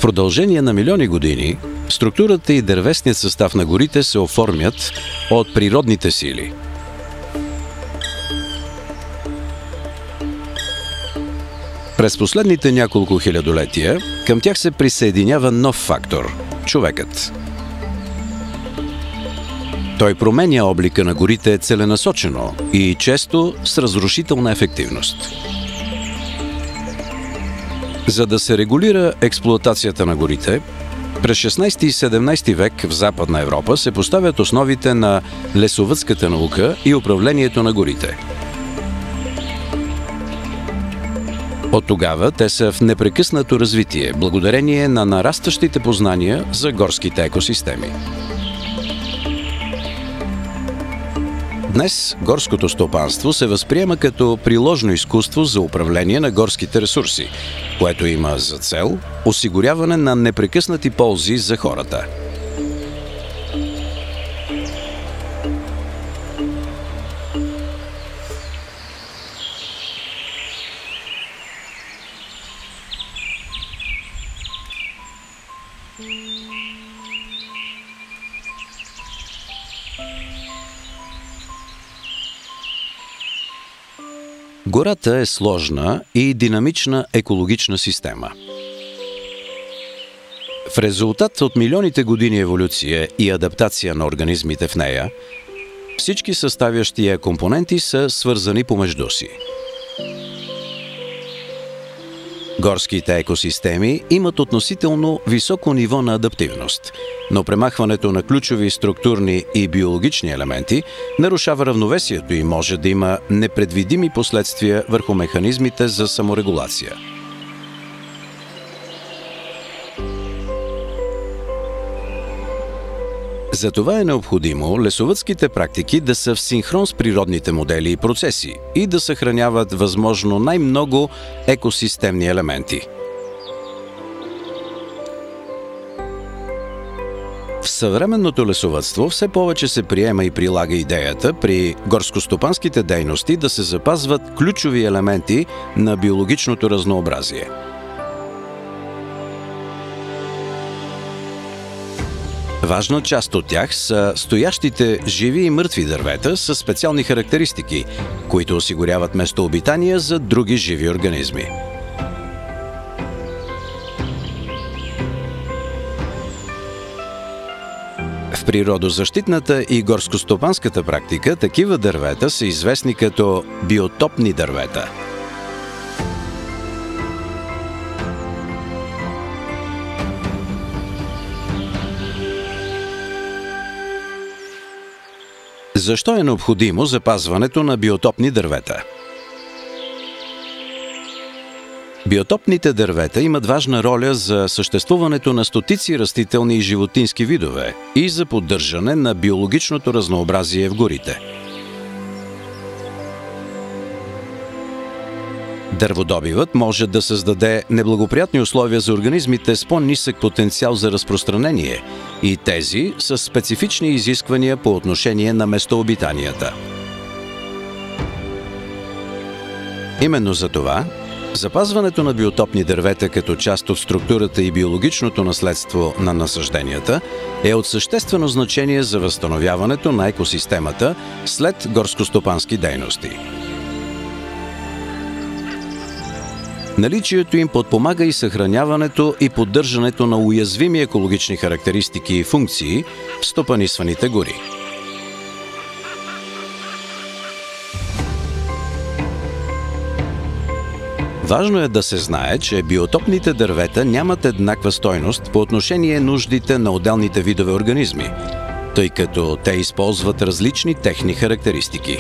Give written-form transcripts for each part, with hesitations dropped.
продължение на милиони години, структурата и дървесният състав на горите се оформят от природните сили. През последните няколко хилядолетия към тях се присъединява нов фактор – човекът. Той променя облика на горите целенасочено и често с разрушителна ефективност. За да се регулира експлоатацията на горите, през 16 и 17 век в Западна Европа се поставят основите на лесовъдската наука и управлението на горите. От тогава те са в непрекъснато развитие, благодарение на нарастващите познания за горските екосистеми. Днес горското стопанство се възприема като приложно изкуство за управление на горските ресурси, което има за цел осигуряване на непрекъснати ползи за хората. Гората е сложна и динамична екологична система. В резултат от милионите години еволюция и адаптация на организмите в нея, всички съставящи я компоненти са свързани помежду си. Горските екосистеми имат относително високо ниво на адаптивност, но премахването на ключови структурни и биологични елементи нарушава равновесието и може да има непредвидими последствия върху механизмите за саморегулация. Затова е необходимо лесовъдските практики да са в синхрон с природните модели и процеси и да съхраняват възможно най-много екосистемни елементи. В съвременното лесовъдство все повече се приема и прилага идеята при горскостопанските дейности да се запазват ключови елементи на биологичното разнообразие. Важна част от тях са стоящите живи и мъртви дървета с специални характеристики, които осигуряват местообитания за други живи организми. В природозащитната и горскостопанската практика такива дървета са известни като биотопни дървета. Защо е необходимо запазването на биотопни дървета? Биотопните дървета имат важна роля за съществуването на стотици растителни и животински видове и за поддържане на биологичното разнообразие в горите. Дърводобивът може да създаде неблагоприятни условия за организмите с по-нисък потенциал за разпространение и тези с специфични изисквания по отношение на местообитанията. Именно за това, запазването на биотопни дървета като част от структурата и биологичното наследство на насажденията е от съществено значение за възстановяването на екосистемата след горскостопански дейности. Наличието им подпомага и съхраняването и поддържането на уязвими екологични характеристики и функции в стопанисваните гори. Важно е да се знае, че биотопните дървета нямат еднаква стойност по отношение нуждите на отделните видове организми, тъй като те използват различни техни характеристики.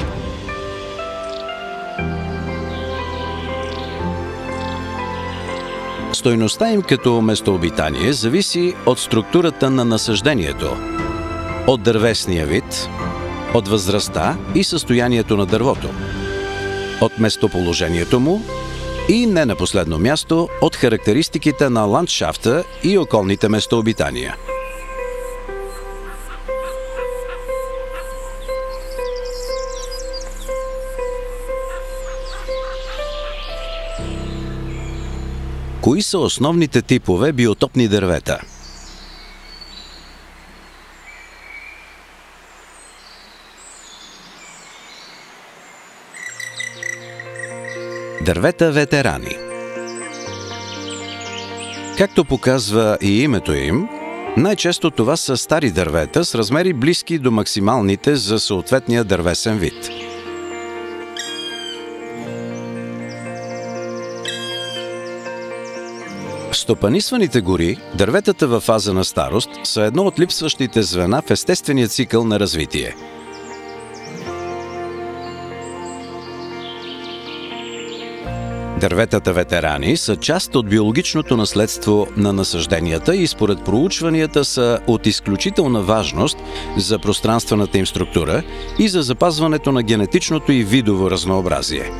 Стойността им като местообитание зависи от структурата на насаждението, от дървесния вид, от възрастта и състоянието на дървото, от местоположението му и не на последно място от характеристиките на ландшафта и околните местообитания. Кои са основните типове биотопни дървета? Дървета ветерани. Както показва и името им, най-често това са стари дървета с размери близки до максималните за съответния дървесен вид. В стопанисваните гори, дърветата във фаза на старост са едно от липсващите звена в естествения цикъл на развитие. Дърветата ветерани са част от биологичното наследство на насажденията и според проучванията са от изключителна важност за пространствената им структура и за запазването на генетичното и видово разнообразие.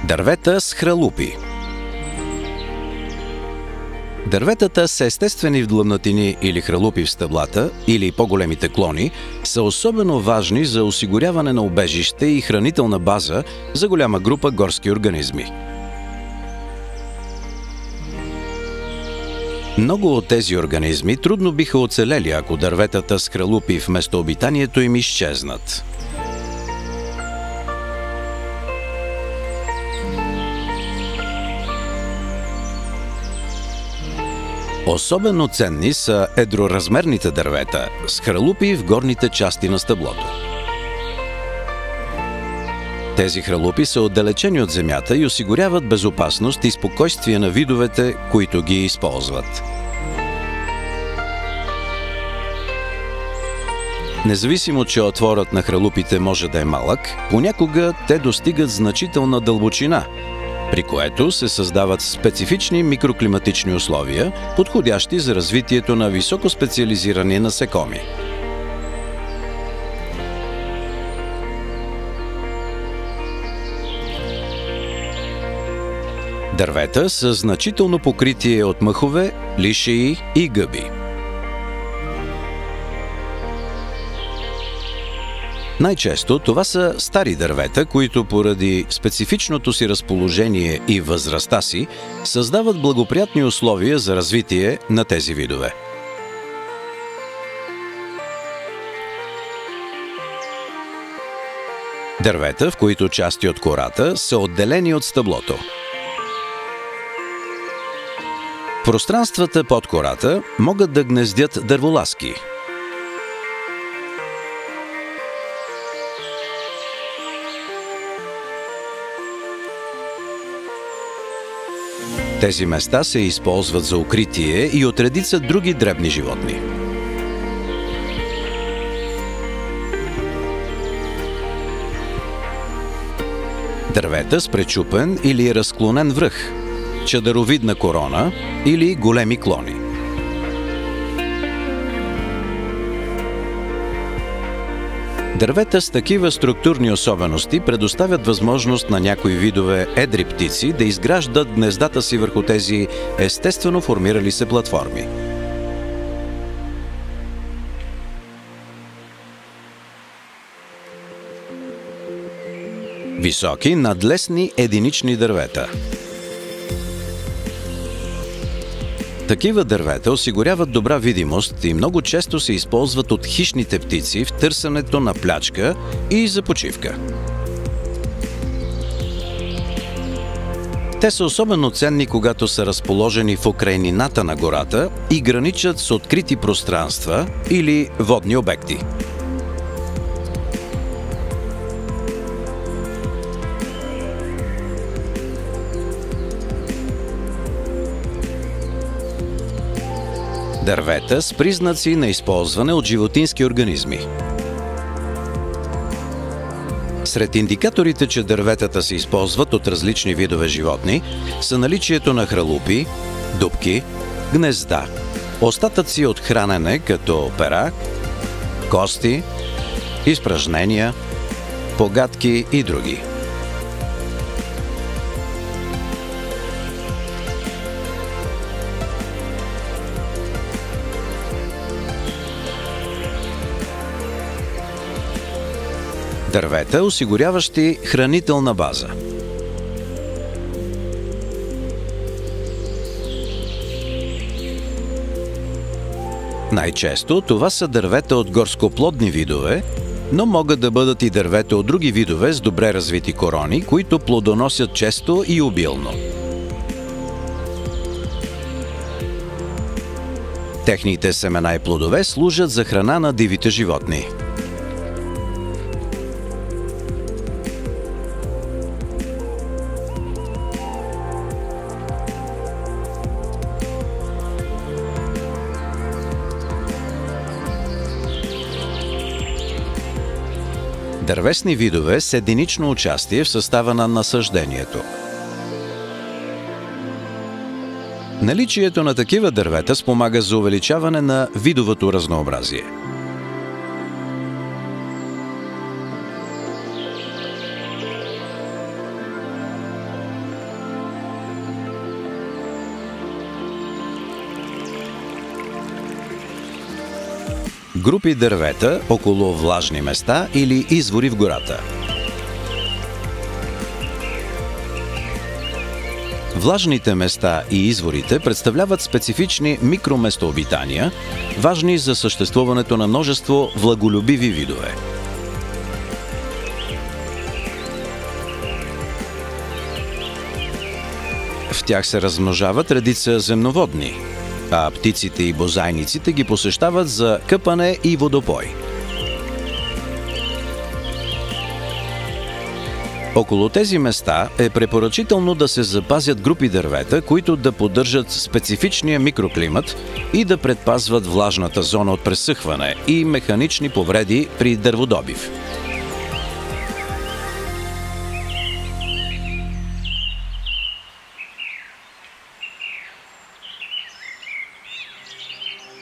Дървета с хралупи. Дърветата с естествени вдлъбнатини или хралупи в стъблата или по-големите клони са особено важни за осигуряване на убежище и хранителна база за голяма група горски организми. Много от тези организми трудно биха оцелели, ако дърветата с хралупи в местообитанието им изчезнат. Особено ценни са едроразмерните дървета с хралупи в горните части на стъблото. Тези хралупи са отдалечени от земята и осигуряват безопасност и спокойствие на видовете, които ги използват. Независимо, че отворът на хралупите може да е малък, понякога те достигат значителна дълбочина, при което се създават специфични микроклиматични условия, подходящи за развитието на високоспециализирани насекоми. Дървета с значително покритие от мъхове, лишеи и гъби. Най-често това са стари дървета, които поради специфичното си разположение и възрастта си създават благоприятни условия за развитие на тези видове. Дървета, в които части от кората са отделени от стъблото. Пространствата под кората могат да гнездят дърволазки. Тези места се използват за укритие и от редица други дребни животни. Дървета с пречупен или разклонен връх, чадъровидна корона или големи клони. Дървета с такива структурни особености предоставят възможност на някои видове едри птици да изграждат гнездата си върху тези естествено формирали се платформи. Високи, надлесни единични дървета. Такива дървета осигуряват добра видимост и много често се използват от хищните птици в търсенето на плячка и за почивка. Те са особено ценни, когато са разположени в окрайнината на гората и граничат с открити пространства или водни обекти. Дървета с признаци на използване от животински организми. Сред индикаторите, че дърветата се използват от различни видове животни, са наличието на хралупи, дупки, гнезда, остатъци от хранене като пера, кости, изпражнения, погатки и други. Дървета, осигуряващи хранителна база. Най-често това са дървета от горскоплодни видове, но могат да бъдат и дървета от други видове с добре развити корони, които плодоносят често и обилно. Техните семена и плодове служат за храна на дивите животни. Дървесни видове с единично участие в състава на насаждението. Наличието на такива дървета спомага за увеличаване на видовото разнообразие. Групи дървета около влажни места или извори в гората. Влажните места и изворите представляват специфични микроместообитания, важни за съществуването на множество влаголюбиви видове. В тях се размножават редица земноводни, а птиците и бозайниците ги посещават за къпане и водопой. Около тези места е препоръчително да се запазят групи дървета, които да поддържат специфичния микроклимат и да предпазват влажната зона от пресъхване и механични повреди при дърводобив.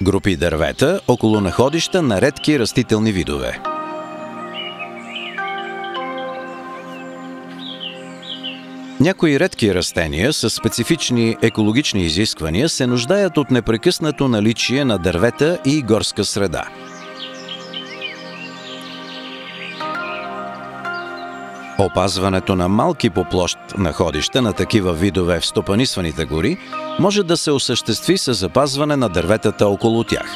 Групи дървета около находища на редки растителни видове. Някои редки растения с специфични екологични изисквания се нуждаят от непрекъснато наличие на дървета и горска среда. Опазването на малки по площ находища на такива видове в стопанисваните гори може да се осъществи с запазване на дърветата около тях.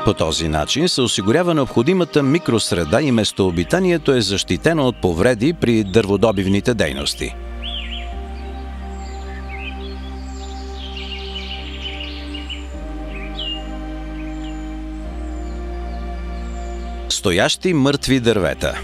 По този начин се осигурява необходимата микросреда и местообитанието е защитено от повреди при дърводобивните дейности. Стоящи мъртви дървета.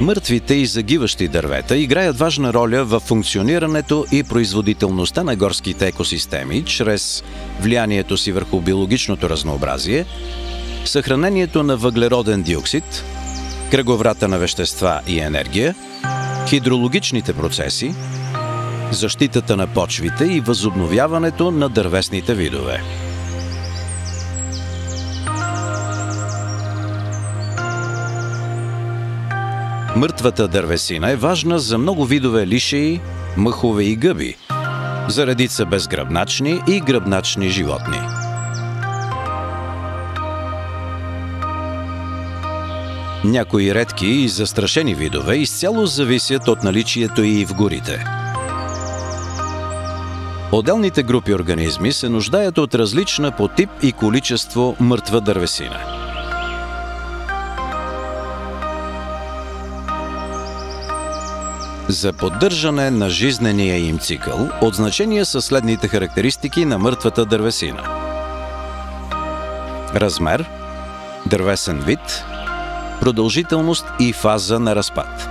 Мъртвите и загиващи дървета играят важна роля в функционирането и производителността на горските екосистеми чрез влиянието си върху биологичното разнообразие, съхранението на въглероден диоксид, кръговрата на вещества и енергия, хидрологичните процеси, защитата на почвите и възобновяването на дървесните видове. Мъртвата дървесина е важна за много видове лишеи, мъхове и гъби, за редица безгръбначни и гръбначни животни. Някои редки и застрашени видове изцяло зависят от наличието и в горите. Отделните групи организми се нуждаят от различна по тип и количество мъртва дървесина. За поддържане на жизнения им цикъл от значение са следните характеристики на мъртвата дървесина: размер, дървесен вид, продължителност и фаза на разпад.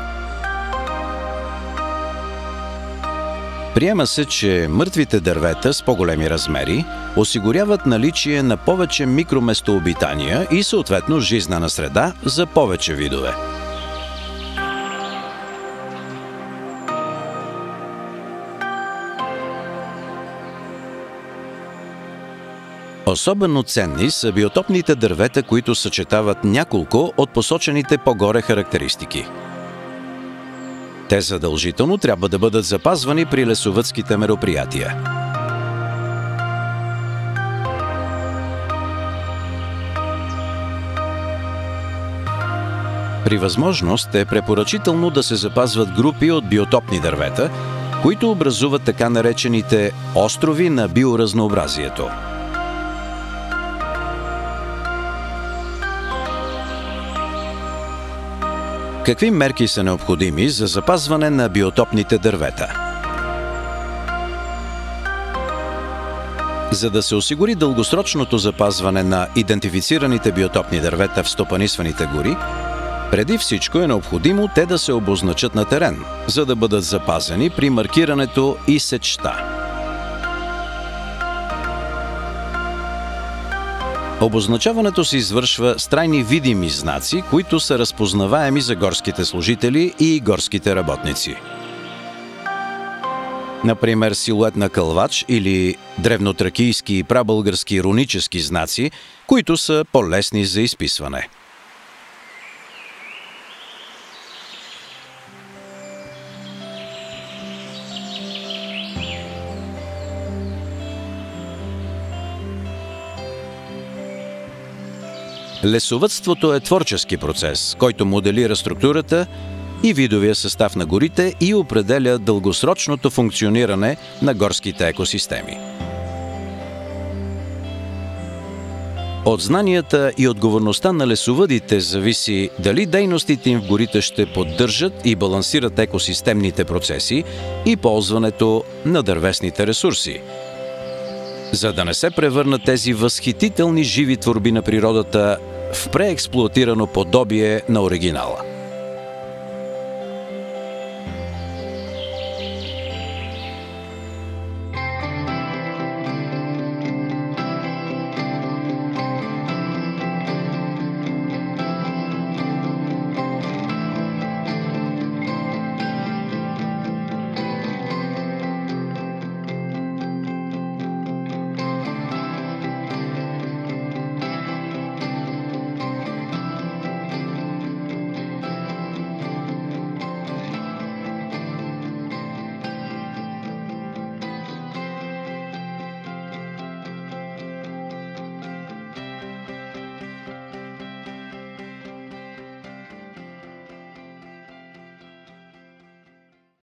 Приема се, че мъртвите дървета с по-големи размери осигуряват наличие на повече микроместообитания и съответно жизнена среда за повече видове. Особено ценни са биотопните дървета, които съчетават няколко от посочените по-горе характеристики. Те задължително трябва да бъдат запазвани при лесовъдските мероприятия. При възможност е препоръчително да се запазват групи от биотопни дървета, които образуват така наречените острови на биоразнообразието. Какви мерки са необходими за запазване на биотопните дървета? За да се осигури дългосрочното запазване на идентифицираните биотопни дървета в стопанисваните гори, преди всичко е необходимо те да се обозначат на терен, за да бъдат запазени при маркирането и сечта. Обозначаването се извършва с трайни видими знаци, които са разпознаваеми за горските служители и горските работници. Например, силует на кълвач или древнотракийски и прабългарски рунически знаци, които са по-лесни за изписване. Лесовъдството е творчески процес, който моделира структурата и видовия състав на горите и определя дългосрочното функциониране на горските екосистеми. От знанията и отговорността на лесовъдите зависи дали дейностите им в горите ще поддържат и балансират екосистемните процеси и ползването на дървесните ресурси, за да не се превърнат тези възхитителни живи творби на природата в преексплоатирано подобие на оригинала.